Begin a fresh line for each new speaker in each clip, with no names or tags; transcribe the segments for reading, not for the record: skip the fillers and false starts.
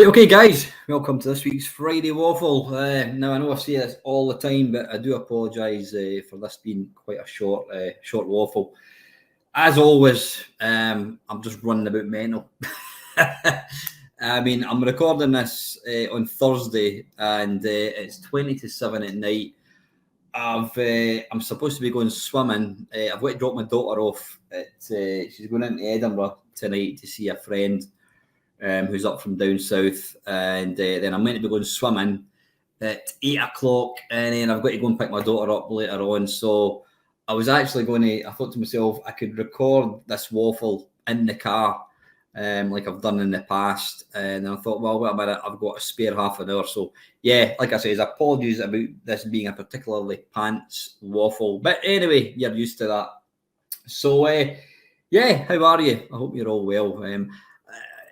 Right, okay, guys, welcome to this week's Friday Waffle. Now, I know I say this all the time, but I do apologise for this being quite a short waffle. As always, I'm just running about mental. I mean, I'm recording this on Thursday, and it's 20 to 7 at night. I'm supposed to be going swimming. I've got to drop my daughter off. She's going into Edinburgh tonight to see a friend. Who's up from down south, and then I'm meant to be going swimming at 8 o'clock, and then I've got to go and pick my daughter up later on. So I was actually I thought to myself, I could record this waffle in the car, like I've done in the past. And then I thought, well, wait a minute, I've got a spare half an hour. So yeah, like I say, apologies about this being a particularly pants waffle. But anyway, you're used to that. So yeah, how are you? I hope you're all well.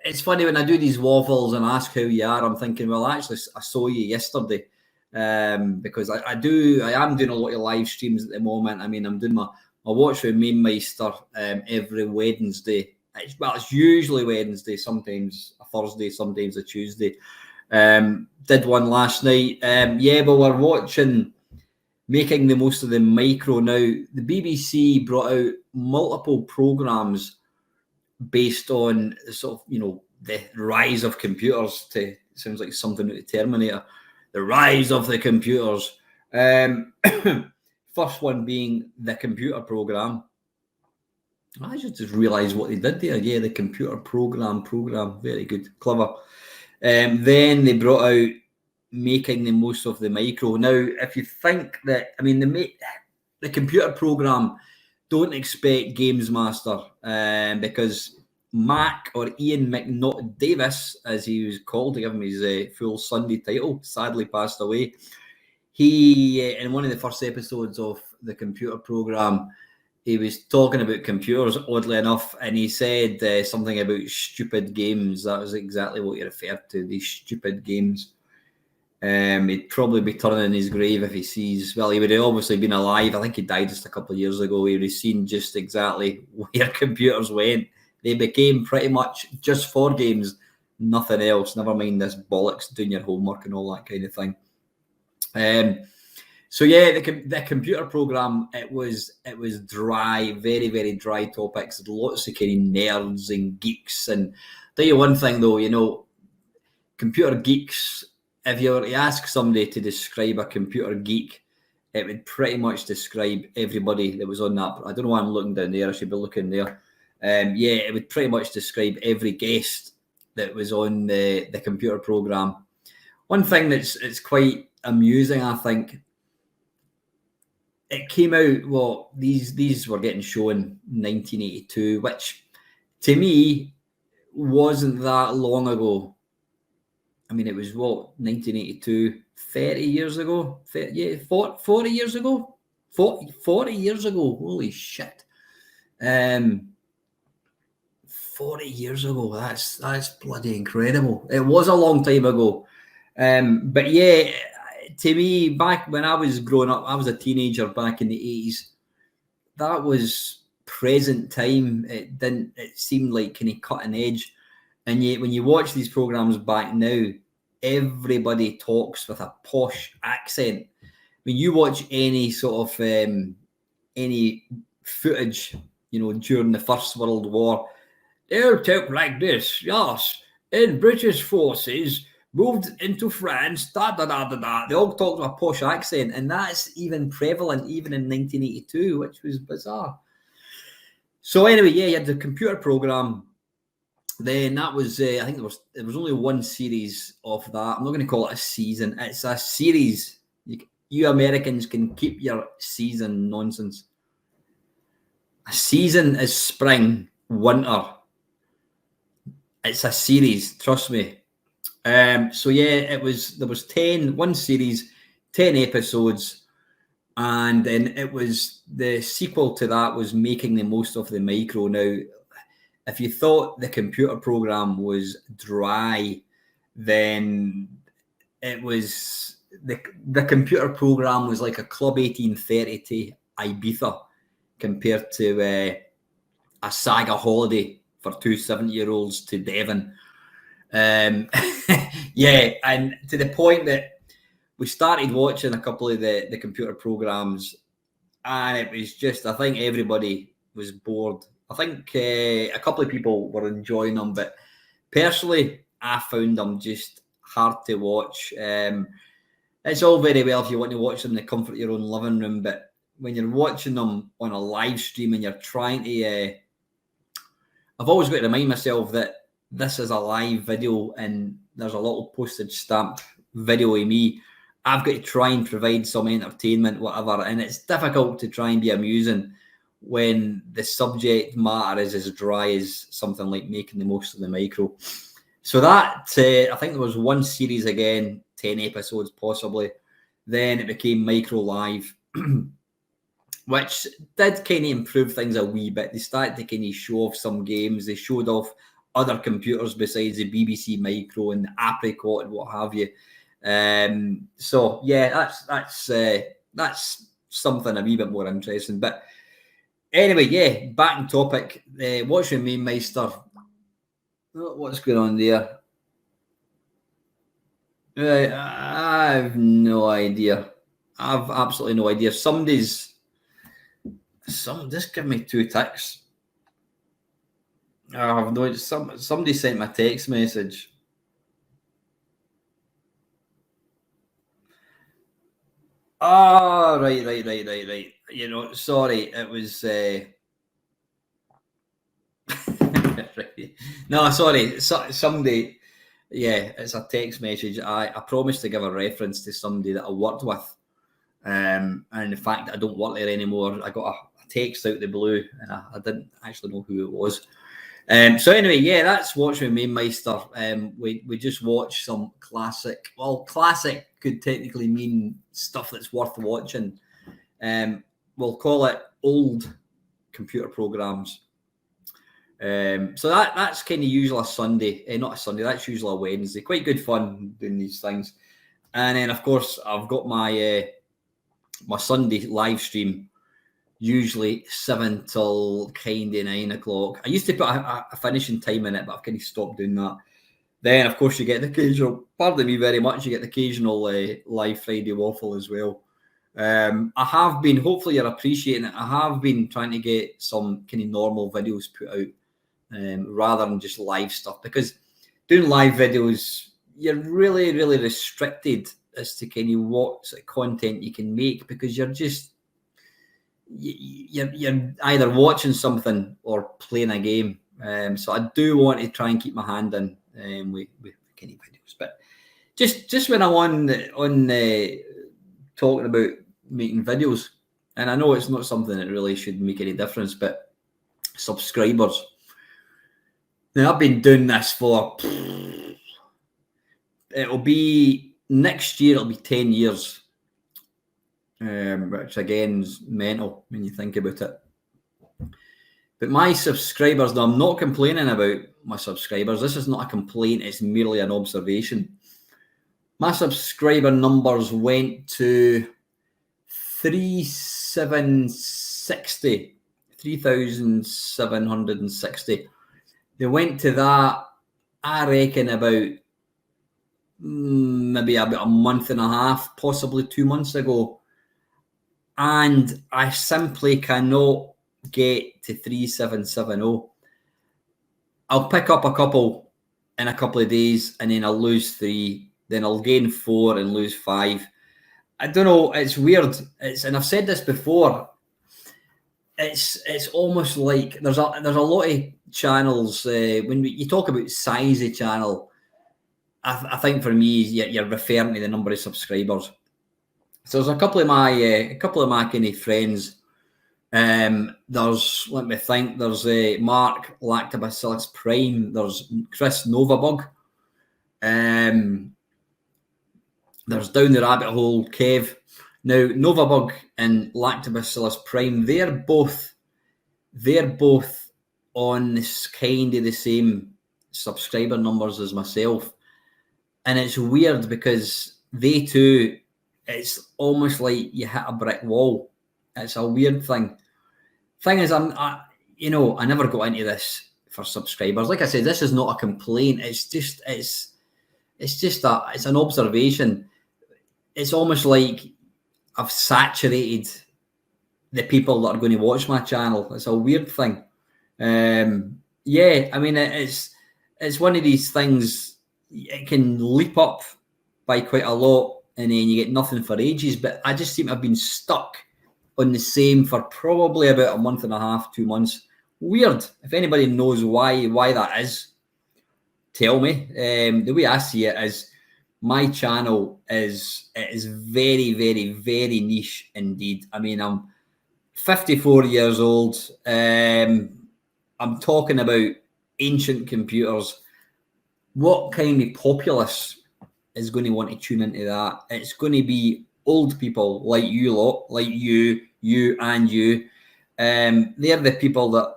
It's funny when I do these waffles and ask how you are, I'm thinking, well, actually, I saw you yesterday, because I am doing a lot of live streams at the moment. I mean, I'm doing my Watch with Meme Meister every Wednesday. It's usually Wednesday, sometimes a Thursday, sometimes a Tuesday. Did one last night. Yeah, but we're watching Making the Most of the Micro. Now, the BBC brought out multiple programmes based on sort of, the rise of computers. Sounds like something out of Terminator. The rise of the computers. First one being the computer program. I just realised what they did there. Yeah, the computer program. Very good, clever. Then they brought out Making the Most of the Micro. Now, if you think that, I mean, the computer program, don't expect Games Master, because Mac, or Ian McNaught Davis, as he was called to give him his full Sunday title, sadly passed away. He, in one of the first episodes of the computer program, he was talking about computers, oddly enough, and he said something about stupid games. That was exactly what he referred to, these stupid games. He'd probably be turning in his grave if he sees, well, he would have obviously been alive. I think he died just a couple of years ago. He would have seen just exactly where computers went. They became pretty much just for games, nothing else. Never mind this bollocks, doing your homework and all that kind of thing. So yeah, the computer program, it was dry, very, very dry topics. Lots of kind of nerds and geeks. And I'll tell you one thing though, computer geeks, if you were to ask somebody to describe a computer geek, it would pretty much describe everybody that was on that. I don't know why I'm looking down there. I should be looking there. Yeah, it would pretty much describe every guest that was on the computer program. One thing it's quite amusing, I think, it came out, well, these were getting shown in 1982, which to me wasn't that long ago. I mean, it was 1982, 30 years ago? 40 years ago? 40 years ago, holy shit. 40 years ago, that's bloody incredible. It was a long time ago. But yeah, to me, back when I was growing up, I was a teenager back in the 80s. That was present time. It seemed like kind of cutting edge. And yet, when you watch these programs back now, everybody talks with a posh accent. When you watch any sort of any footage, during the First World War, they'll talk like this. Yes, and British forces moved into France. Da da da da da. They all talk with a posh accent, and that's even prevalent even in 1982, which was bizarre. So anyway, yeah, you had the computer program. Then that was, I think there was only one series of that. I'm not going to call it a season. It's a series. You Americans can keep your season nonsense. A season is spring, winter. It's a series, trust me. So yeah, there was one series, 10 episodes, and then it was the sequel to that was Making the Most of the Micro. Now, if you thought the computer program was dry, then it was the computer program was like a Club 1830 to Ibiza compared to a Saga holiday for two 70-year-olds to Devon. Yeah, and to the point that we started watching a couple of the computer programs, and it was just, I think everybody was bored. I think a couple of people were enjoying them, but personally, I found them just hard to watch. It's all very well if you want to watch them in the comfort of your own living room, but when you're watching them on a live stream and you're trying to, I've always got to remind myself that this is a live video and there's a little postage stamp video of me. I've got to try and provide some entertainment, whatever, and it's difficult to try and be amusing when the subject matter is as dry as something like making the most of the micro. So that, I think there was one series again, 10 episodes possibly. Then it became Micro Live, which did kind of improve things a wee bit. They started to kind of show off some games. They showed off other computers besides the BBC Micro and the Apricot and what have you. So yeah, that's something a wee bit more interesting. But anyway, yeah, back on topic. What's your main Meister? What's going on there? I have no idea. I've absolutely no idea. Just give me 2 ticks. I have no idea. Somebody sent me a text message. Oh, right. You know, sorry, it was. No, sorry. Somebody. Yeah, it's a text message. I promised to give a reference to somebody that I worked with, and the fact that I don't work there anymore. I got a text out the blue, and I didn't actually know who it was. So anyway, yeah, that's Watch with Main Meister. We just watched some classic. Well, classic could technically mean stuff that's worth watching. We'll call it old computer programs. So that's kind of usually a Sunday, not a Sunday. That's usually a Wednesday. Quite good fun doing these things. And then of course I've got my my Sunday live stream, usually 7 till kind of 9 o'clock. I used to put a finishing time in it, but I've kind of stopped doing that. Then of course you get the occasional. Pardon me very much. You get the occasional live Friday Waffle as well. I have been. Hopefully you're appreciating it. I have been trying to get some kind of normal videos put out. Rather than just live stuff, because doing live videos, you're really restricted as to kind of what sort of content you can make, because you're either watching something or playing a game. So I do want to try and keep my hand in with kind of videos. But just when I'm on talking about making videos, and I know it's not something that really should make any difference, but subscribers. Now, I've been doing this for, it'll be next year, it'll be 10 years, which again is mental when you think about it. But my subscribers, now I'm not complaining about my subscribers. This is not a complaint, it's merely an observation. My subscriber numbers went to 3,760. They went to that, I reckon, about maybe about a month and a half, possibly 2 months ago. And I simply cannot get to 3,770. I'll pick up a couple in a couple of days, and then I'll lose 3. Then I'll gain 4 and lose 5. I don't know. It's weird. And I've said this before. It's almost like there's a lot of channels. When you talk about size of channel, I think for me you're referring to the number of subscribers. So there's a couple of my kind of friends. There's, let me think. There's Mark Lactobacillus Prime. There's Chris Novabug. There's Down the Rabbit Hole Kev. Now, Novabug and Lactobacillus Prime, they're both on this kind of the same subscriber numbers as myself. And it's weird because they too, it's almost like you hit a brick wall. It's a weird thing. Thing is, I never got into this for subscribers. Like I said, this is not a complaint. It's an observation. It's almost like I've saturated the people that are going to watch my channel. It's a weird thing. Yeah, I mean, it's one of these things. It can leap up by quite a lot, and then you get nothing for ages. But I just seem to have been stuck on the same for probably about a month and a half, 2 months. Weird. If anybody knows why that is, tell me. The way I see it is, my channel is very, very, very niche indeed. I mean, I'm 54 years old. I'm talking about ancient computers. What kind of populace is going to want to tune into that? It's going to be old people like you lot, like you and you. They're the people that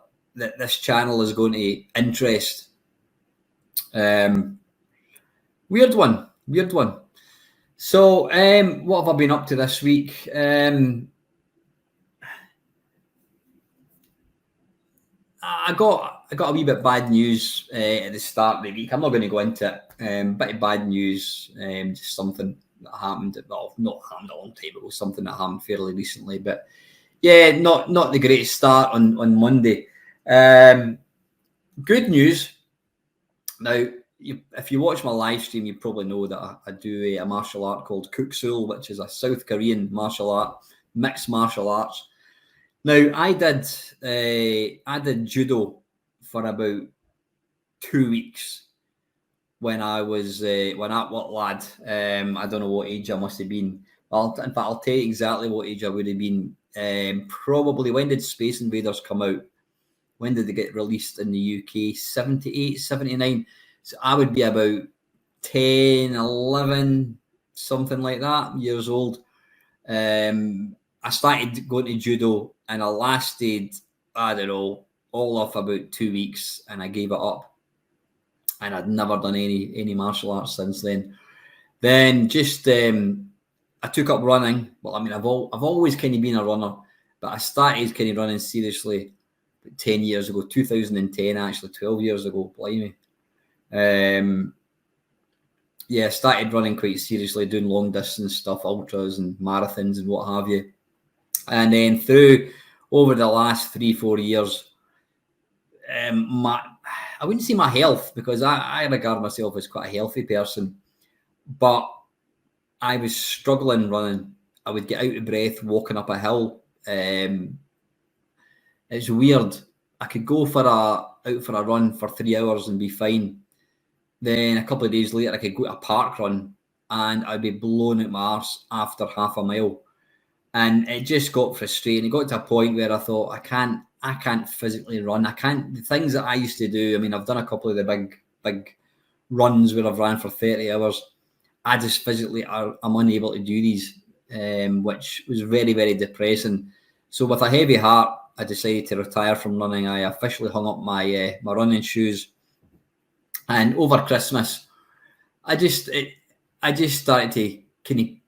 this channel is going to interest. Weird one. So, what have I been up to this week? I got a wee bit bad news at the start of the week. I'm not going to go into it. Bit of bad news, just something that happened. Well, not happened a long time ago. Something that happened fairly recently. But yeah, not the greatest start on Monday. Good news. Now, if you watch my live stream, you probably know that I do a martial art called Kuksul, which is a South Korean martial art, mixed martial arts. Now, I did judo for about 2 weeks when I was what lad. I don't know what age I must have been. Well, in fact, I'll tell you exactly what age I would have been. Probably, when did Space Invaders come out? When did they get released in the UK? 78, 79. So I would be about 10, 11, something like that, years old. I started going to judo, and I lasted, I don't know, all off about 2 weeks, and I gave it up. And I'd never done any martial arts since then. Then just I took up running. Well, I mean, I've always kind of been a runner, but I started kind of running seriously 10 years ago, 2010, actually 12 years ago. Blimey. Yeah, I started running quite seriously, doing long distance stuff, ultras and marathons and what have you. And then over the last 3-4 years, I wouldn't say my health, because I regard myself as quite a healthy person, but I was struggling running. I would get out of breath walking up a hill. It's weird. I could go out for a run for 3 hours and be fine. Then a couple of days later, I could go to a park run and I'd be blown out my arse after half a mile. And it just got frustrating. It got to a point where I thought, I can't physically run. The things that I used to do. I mean, I've done a couple of the big runs where I've ran for 30 hours. I just physically, I'm unable to do these, which was very, very depressing. So with a heavy heart, I decided to retire from running. I officially hung up my running shoes. And over Christmas, I just started to kind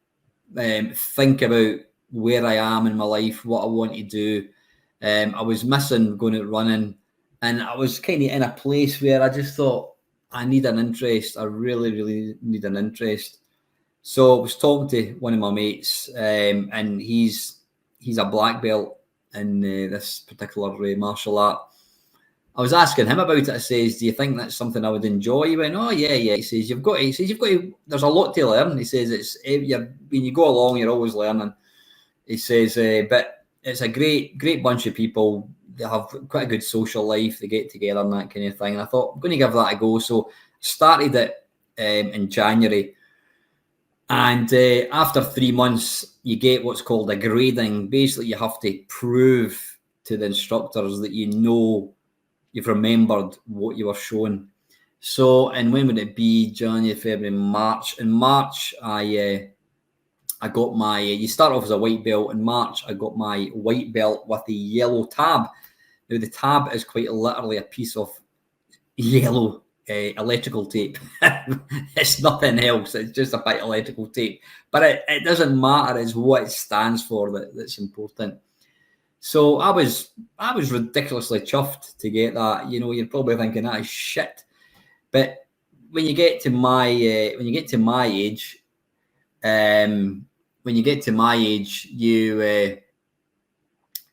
of think about where I am in my life, what I want to do. I was missing going out running, and I was kind of in a place where I just thought, I need an interest. I really, really need an interest. So I was talking to one of my mates, and he's a black belt in this particular martial art. I was asking him about it. I says, do you think that's something I would enjoy? He went, oh yeah. He says, you've got to, there's a lot to learn. He says, when you go along, you're always learning. He says, but it's a great bunch of people. They have quite a good social life. They get together and that kind of thing. And I thought, I'm going to give that a go. So started it in January. And after 3 months, you get what's called a grading. Basically, you have to prove to the instructors that you know you've remembered what you were shown. So, and when would it be? January, February, March. In March, I got my, you start off as a white belt. In March, I got my white belt with the yellow tab. Now, the tab is quite literally a piece of yellow electrical tape. It's nothing else. It's just a bit of electrical tape. But it doesn't matter. It's what it stands for that's important. So I was ridiculously chuffed to get that. You know, you're probably thinking that is shit, but when you get to my age, you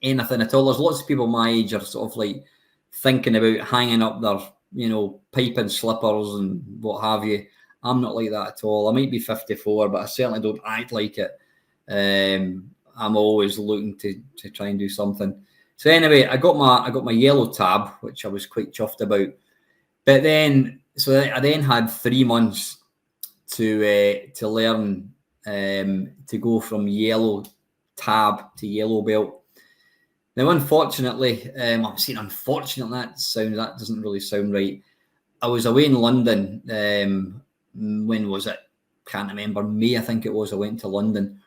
anything at all. There's lots of people my age are sort of like thinking about hanging up their, you know, pipe and slippers and what have you. I'm not like that at all. I might be 54, but I certainly don't act like it. I'm always looking to try and do something. So anyway, I got my yellow tab, which I was quite chuffed about. But then, so I then had 3 months to learn to go from yellow tab to yellow belt. Now, unfortunately, I'm saying unfortunately, that doesn't really sound right. I was away in London. When was it? Can't remember. May, I think it was. I went to London.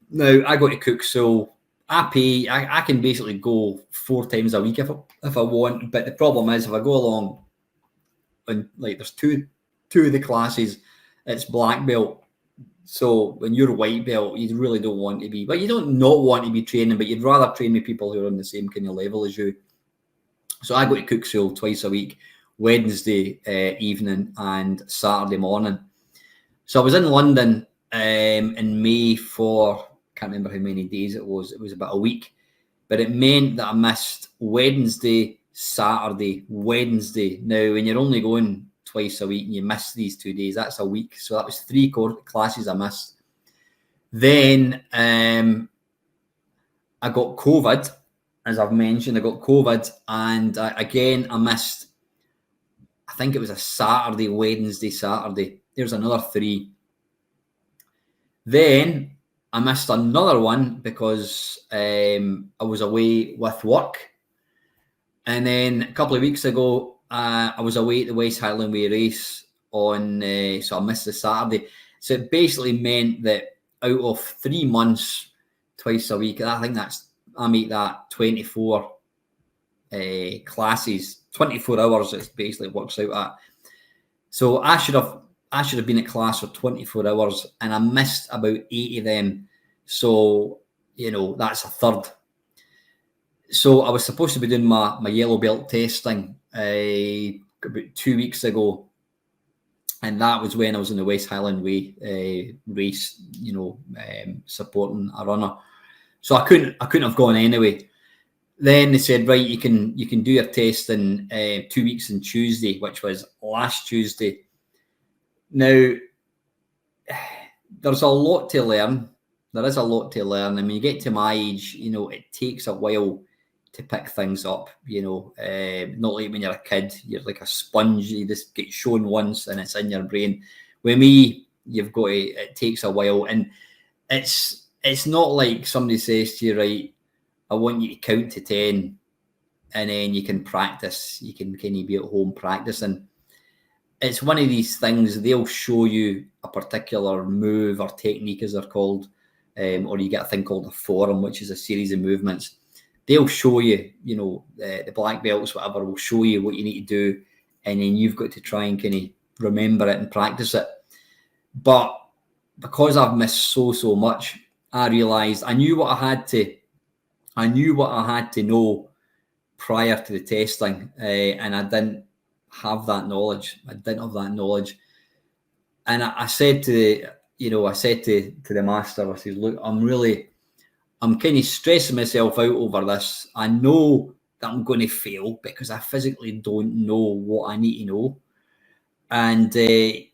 Now I got to cook, so I can basically go 4 times a week if I want. But the problem is, if I go along, and like there's two of the classes, it's black belt. So when you're white belt, you really don't want to be, but you don't not want to be training, but you'd rather train with people who are on the same kind of level as you. So I go to cook school twice a week, Wednesday evening and Saturday morning. So I was in London in May for, can't remember how many days it was. It was about a week, but it meant that I missed Wednesday, Saturday, Wednesday. Now, when you're only going twice a week and you miss these 2 days, that's a week. So that was 3 classes I missed. Then I got COVID, as I've mentioned. I got COVID, and I missed, I think it was a Saturday, Wednesday, Saturday. There's another 3. Then I missed another one because I was away with work. And then a couple of weeks ago, I was away at the West Highland Way race on, so I missed the Saturday. So it basically meant that out of 3 months, twice a week, I make that 24 classes, 24 hours. It basically works out at. So I should have been at class for 24 hours, and I missed about 8 of them. So, you know, that's a third. So I was supposed to be doing my yellow belt testing about 2 weeks ago, and that was when I was in the West Highland Way race, you know, supporting a runner. So I couldn't have gone anyway. Then they said, right, you can do your test in 2 weeks on Tuesday, which was last Tuesday. Now, there's a lot to learn. There is a lot to learn. I mean, you get to my age, you know, it takes a while to pick things up, you know, not like when you're a kid, you're like a sponge, you just get shown once and it's in your brain. With me, it takes a while, and it's not like somebody says to you, right, I want you to count to 10 and then you can practice, you can kind of be at home practicing. It's one of these things, they'll show you a particular move or technique, as they're called, or you get a thing called a form, which is a series of movements. They'll show you, you know, the black belts, whatever, will show you what you need to do, and then you've got to try and kind of remember it and practice it. But because I've missed so much, I realised I knew what I had to know prior to the testing, and I didn't have that knowledge. And I said to the master, I said, look, I'm kind of stressing myself out over this. I know that I'm going to fail because I physically don't know what I need to know. And I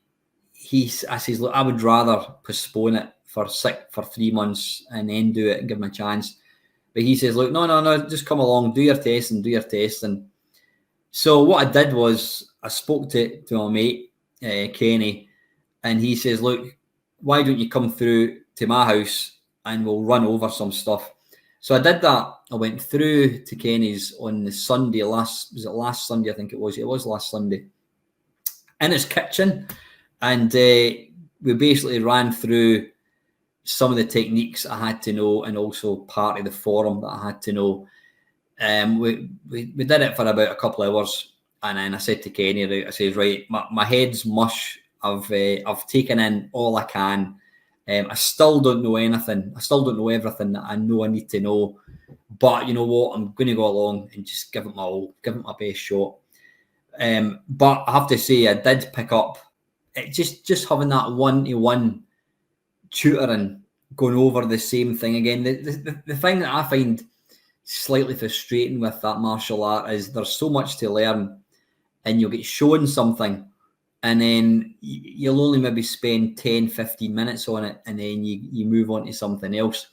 says, look, I would rather postpone it for 3 months and then do it and give him a chance. But he says, look, no, just come along, do your testing. So what I did was I spoke to my mate, Kenny, and he says, look, why don't you come through to my house and we'll run over some stuff. So I did that. I went through to Kenny's on the Sunday, last Sunday, I think it was. It was last Sunday. In his kitchen. And we basically ran through some of the techniques I had to know, and also part of the forum that I had to know. We did it for about a couple of hours, and then I said to Kenny, right, I said, right, my head's mush. I've taken in all I can. I still don't know anything. I still don't know everything that I know I need to know. but you know what? I'm going to go along and just give it my all, give it my best shot. But I have to say, I did pick up it just having that 1-to-1 tutoring, going over the same thing again. The thing that I find slightly frustrating with that martial art is there's so much to learn, and you'll get shown something, and then you'll only maybe spend 10-15 minutes on it, and then you move on to something else.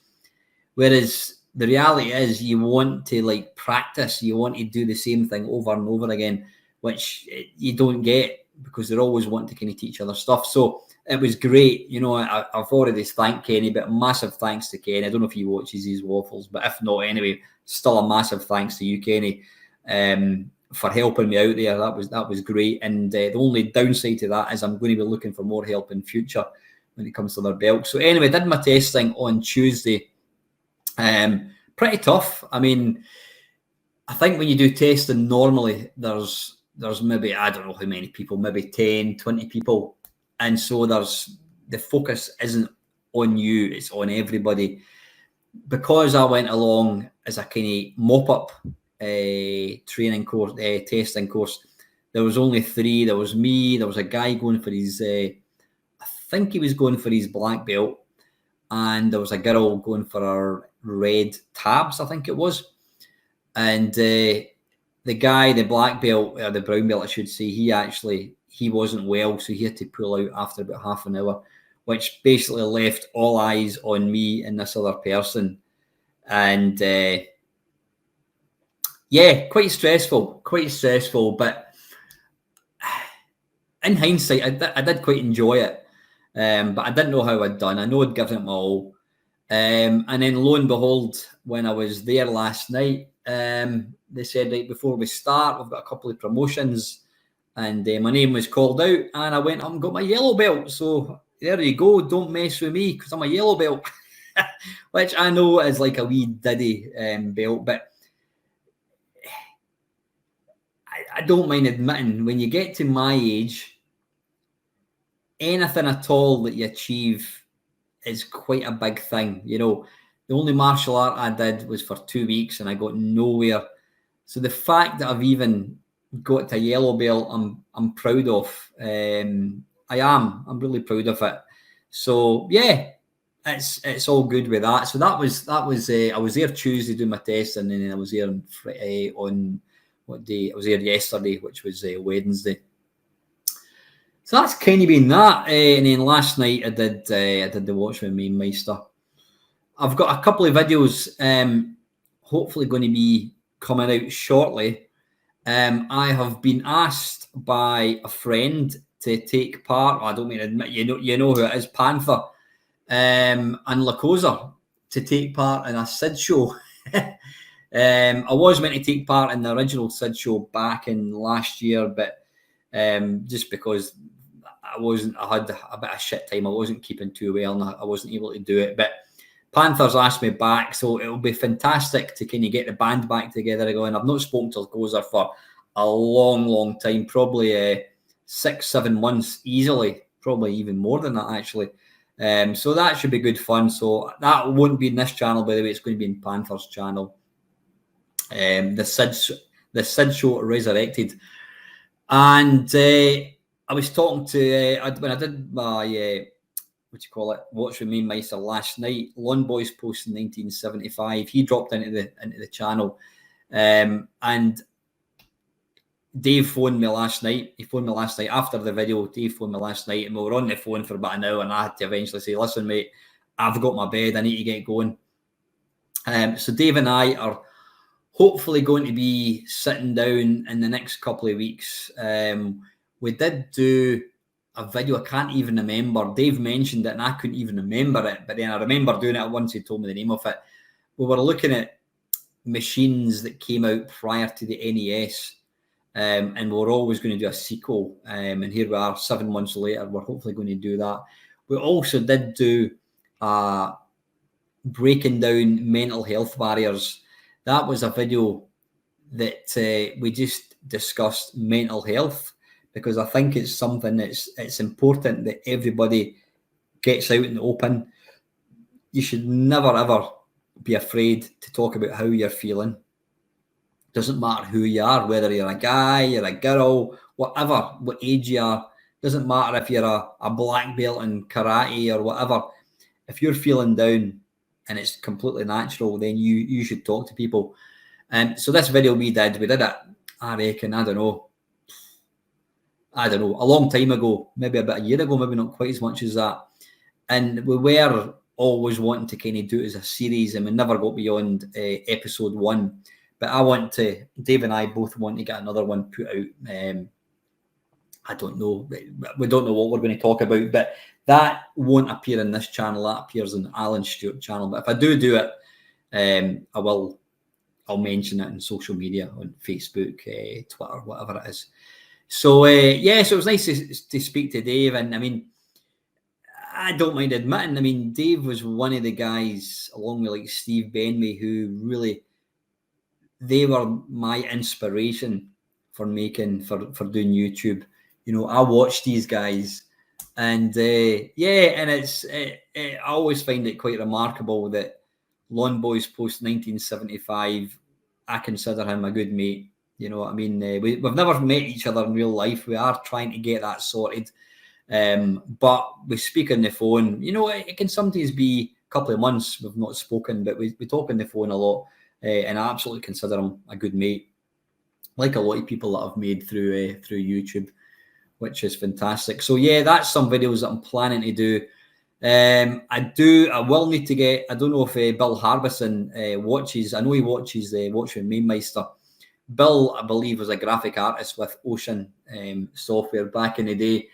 Whereas the reality is you want to like practice, you want to do the same thing over and over again, which you don't get because they're always wanting to kind of teach other stuff. So it was great. You know, I've already thanked Kenny, but massive thanks to Kenny. I don't know if he watches these waffles, but if not, anyway, still a massive thanks to you, Kenny, for helping me out there. That was great. And the only downside to that is I'm going to be looking for more help in future when it comes to their belt. So anyway, did my testing on Tuesday. Pretty tough. I mean, I think when you do testing normally, there's maybe, I don't know how many people, maybe 10, 20 people. And so the focus isn't on you, it's on everybody. Because I went along as a kind of mop-up training course, testing course, there was only 3. There was me, there was a guy going for his, I think he was going for his black belt, and there was a girl going for her red tabs, I think it was. And the guy, the black belt, or the brown belt, I should say, he wasn't well, so he had to pull out after about half an hour, which basically left all eyes on me and this other person. And yeah, quite stressful, but in hindsight, I did quite enjoy it. But I didn't know how I'd done. I know I'd given it my all. And then lo and behold, when I was there last night, they said, right before we start, we've got a couple of promotions, and my name was called out, and I went up and got my yellow belt. So there you go. Don't mess with me because I'm a yellow belt, which I know is like a wee diddy belt, but I don't mind admitting, when you get to my age, anything at all that you achieve is quite a big thing. You know, the only martial art I did was for 2 weeks and I got nowhere. So the fact that I've even got to a yellow belt, I'm proud of. I'm really proud of it. So yeah, it's all good with that. So that was I was there Tuesday doing my test, and then I was there on what day? I was there yesterday, which was Wednesday. So that's kind of been that. And then last night I did the Watch with Me Meister. I've got a couple of videos hopefully going to be coming out shortly. I have been asked by a friend to take part. I don't mean to admit, you know who it is, Panther and Lacosa, to take part in a SID show. I was meant to take part in the original SID show back in last year, but just because I had a bit of shit time, I wasn't keeping too well, and I wasn't able to do it. But Panthers asked me back, so it'll be fantastic to kind of get the band back together again. I've not spoken to Lacosa for a long time, probably 6-7 months easily, probably even more than that actually. So that should be good fun. So that won't be in this channel, by the way. It's going to be in Panthers channel. The SID show Resurrected, and I was talking to when I did my Watch with Me Meister last night. Lon Boys post in 1975. He dropped into the channel, and Dave phoned me last night. He phoned me last night after the video. Dave phoned me last night, and we were on the phone for about an hour, and I had to eventually say, listen, mate, I've got my bed. I need to get going. So Dave and I are hopefully going to be sitting down in the next couple of weeks. We did do a video. I can't even remember. Dave mentioned it, and I couldn't even remember it. But then I remember doing it once he told me the name of it. We were looking at machines that came out prior to the NES. And we're always going to do a sequel, and here we are 7 months later. We're hopefully going to do that. We also did do breaking down mental health barriers. That was a video that we just discussed mental health, because I think it's something it's important that everybody gets out in the open. You should never ever be afraid to talk about how you're feeling. Doesn't matter who you are, whether you're a guy, you're a girl, whatever, what age you are. Doesn't matter if you're a black belt in karate or whatever. If you're feeling down and it's completely natural, then you should talk to people. And so this video we did it, I reckon, I don't know, a long time ago, maybe about a year ago, maybe not quite as much as that. And we were always wanting to kind of do it as a series, and we never got beyond episode 1. But Dave and I both want to get another one put out. I don't know. We don't know what we're going to talk about, but that won't appear in this channel. That appears in Alan Stewart channel. But if I do it, I'll mention it in social media, on Facebook, Twitter, whatever it is. So, so it was nice to speak to Dave. And I mean, I don't mind admitting, I mean, Dave was one of the guys, along with like Steve Benway, who really, they were my inspiration for doing YouTube. You know, I watched these guys, and I always find it quite remarkable that Lon Boys post 1975, I consider him a good mate. You know what I mean? We've never met each other in real life. We are trying to get that sorted. But we speak on the phone. You know, it can sometimes be a couple of months we've not spoken, but we talk on the phone a lot, and I absolutely consider him a good mate, like a lot of people that I've made through YouTube, which is fantastic. So yeah, that's some videos that I'm planning to do. I will need to get, I don't know if Bill Harbison watches. I know he watches Watch with Mainmeister. Bill, I believe, was a graphic artist with Ocean software back in the day.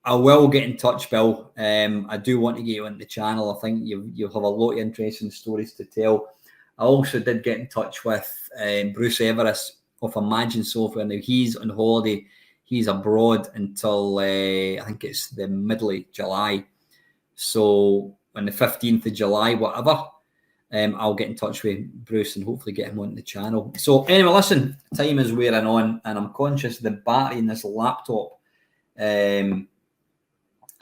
I will get in touch, Bill. I do want to get you on the channel. I think you'll have a lot of interesting stories to tell. I also did get in touch with Bruce Everest of Imagine Software. Now, he's on holiday. He's abroad until, I think it's the middle of July. So on the 15th of July, whatever, I'll get in touch with Bruce and hopefully get him on the channel. So anyway, listen, time is wearing on, and I'm conscious the battery in this laptop isn't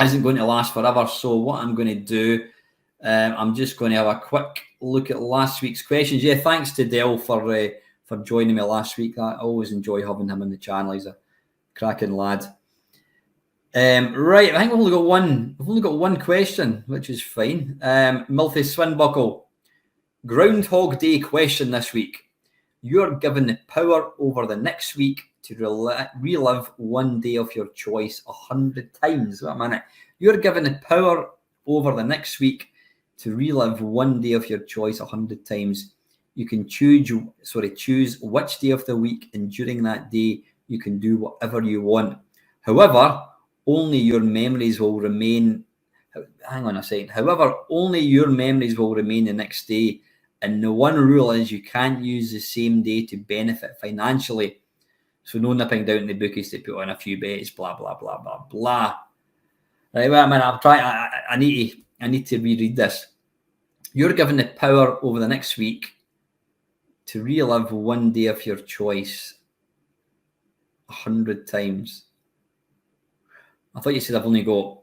going to last forever. So what I'm going to do, I'm just going to have a quick look at last week's questions. Yeah, thanks to Dale for joining me last week. I always enjoy having him on the channel. He's a cracking lad. Right, I think we've only got one question, which is fine. Milthy Swinbuckle, Groundhog Day question this week. You're given the power over the next week to relive one day of your choice 100 times. Wait a minute. You're given the power over the next week to relive one day of your choice 100 times. You can choose which day of the week, and during that day, you can do whatever you want. However, only your memories will remain. Hang on a second. However, only your memories will remain the next day. And the one rule is you can't use the same day to benefit financially. So no nipping down the bookies to put on a few bets, blah, blah, blah, blah, blah. Right, wait a minute. I'm trying. I need to reread this. You're given the power over the next week to relive one day of your choice 100 times. I thought you said I've only got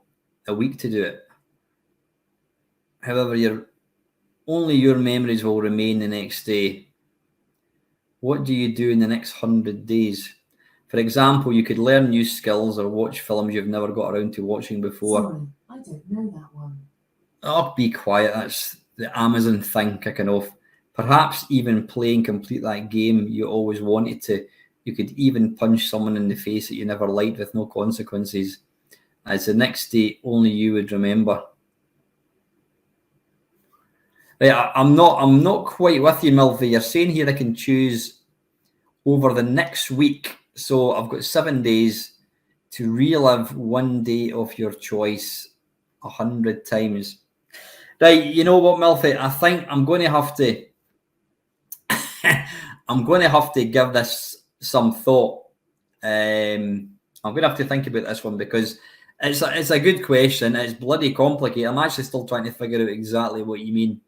a week to do it. However, only your memories will remain the next day. What do you do in the next 100 days? For example, you could learn new skills or watch films you've never got around to watching before.
Sorry, I don't know that one.
Oh, be quiet. That's the Amazon thing kicking off. Perhaps even play and complete that game you always wanted to. You could even punch someone in the face that you never liked with no consequences. As the next day, only you would remember. Right, I'm not quite with you, Milvy. You're saying here I can choose over the next week. So I've got 7 days to relive one day of your choice 100 times. Right, you know what, Milvy? I think I'm going to have to I'm going to have to give this some thought. I'm going to have to think about this one because it's a good question. It's bloody complicated. I'm actually still trying to figure out exactly what you mean.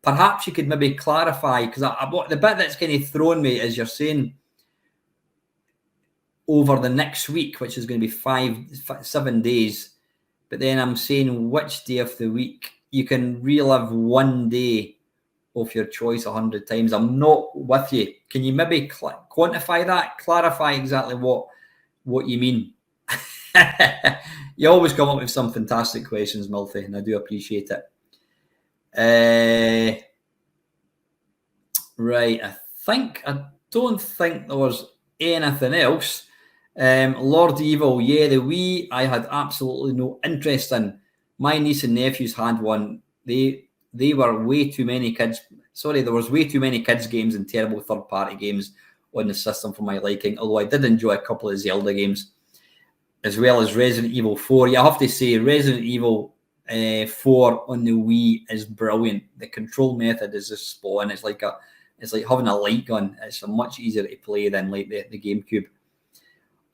Perhaps you could maybe clarify, because the bit that's kind of thrown me is you're saying over the next week, which is going to be 7 days, but then I'm saying which day of the week you can relive one day of your choice 100 times. I'm not with you. Can you maybe quantify that? Clarify exactly what you mean. You always come up with some fantastic questions, Milty, and I do appreciate it. Right, I don't think there was anything else. Lord Evil, yeah, the Wii I had absolutely no interest in. My niece and nephews had one. They were way too many kids. Sorry, there was way too many kids games and terrible third-party games on the system for my liking, although I did enjoy a couple of Zelda games, as well as Resident Evil 4. Yeah, I have to say, Resident Evil 4 on the Wii is brilliant. The control method is just spot on. It's like having a light gun. It's much easier to play than like the GameCube.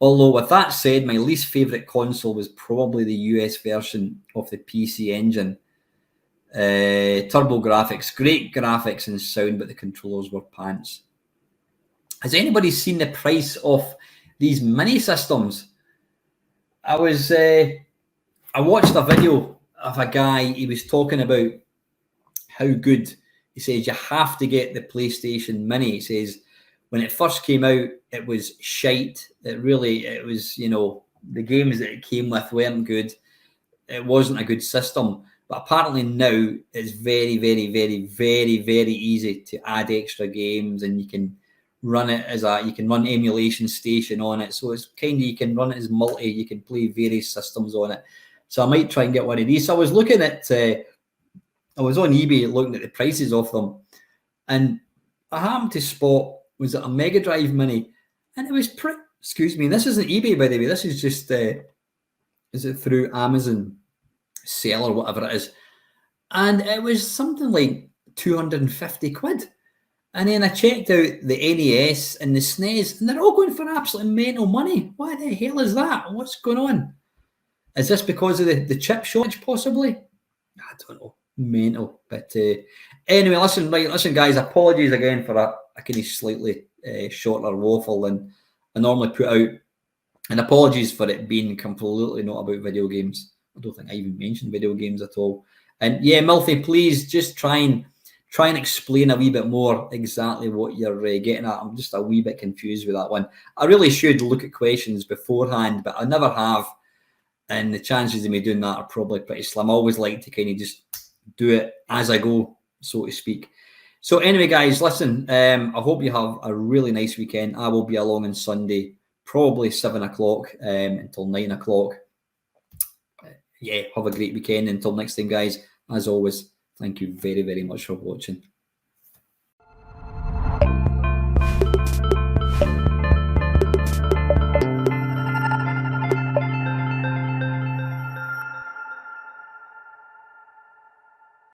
Although with that said, my least favourite console was probably the US version of the PC Engine. Turbo graphics, great graphics and sound, but the controllers were pants. Has anybody seen the price of these mini systems? I watched a video of a guy. He was talking about how good. He says you have to get the PlayStation Mini. He says when it first came out, it was shite. It was, the games that it came with weren't good. It wasn't a good system. But apparently now it's very, very, very, very, very easy to add extra games, and you can run it you can run emulation station on it. So it's kind of, you can run it as multi, you can play various systems on it. So I might try and get one of these. So I was looking at, I was on eBay looking at the prices of them, and I happened to spot, was it a Mega Drive Mini? And it was excuse me, this isn't eBay, by the way, this is just, is it through Amazon Sell or whatever it is? And it was something like 250 quid. And then I checked out the NES and the SNES, and they're all going for absolutely mental money. Why the hell is that? What's going on? Is this because of the chip shortage, possibly? I don't know. Mental. But anyway, listen, guys, apologies again for a kind of slightly shorter waffle than I normally put out. And apologies for it being completely not about video games. I don't think I even mentioned video games at all. And yeah, Milty, please just try and explain a wee bit more exactly what you're getting at. I'm just a wee bit confused with that one. I really should look at questions beforehand, but I never have. And the chances of me doing that are probably pretty slim. I always like to kind of just do it as I go, so to speak. So anyway, guys, listen, I hope you have a really nice weekend. I will be along on Sunday, probably 7 o'clock until 9 o'clock. Yeah, have a great weekend. Until next time, guys, as always, thank you very, very much for watching.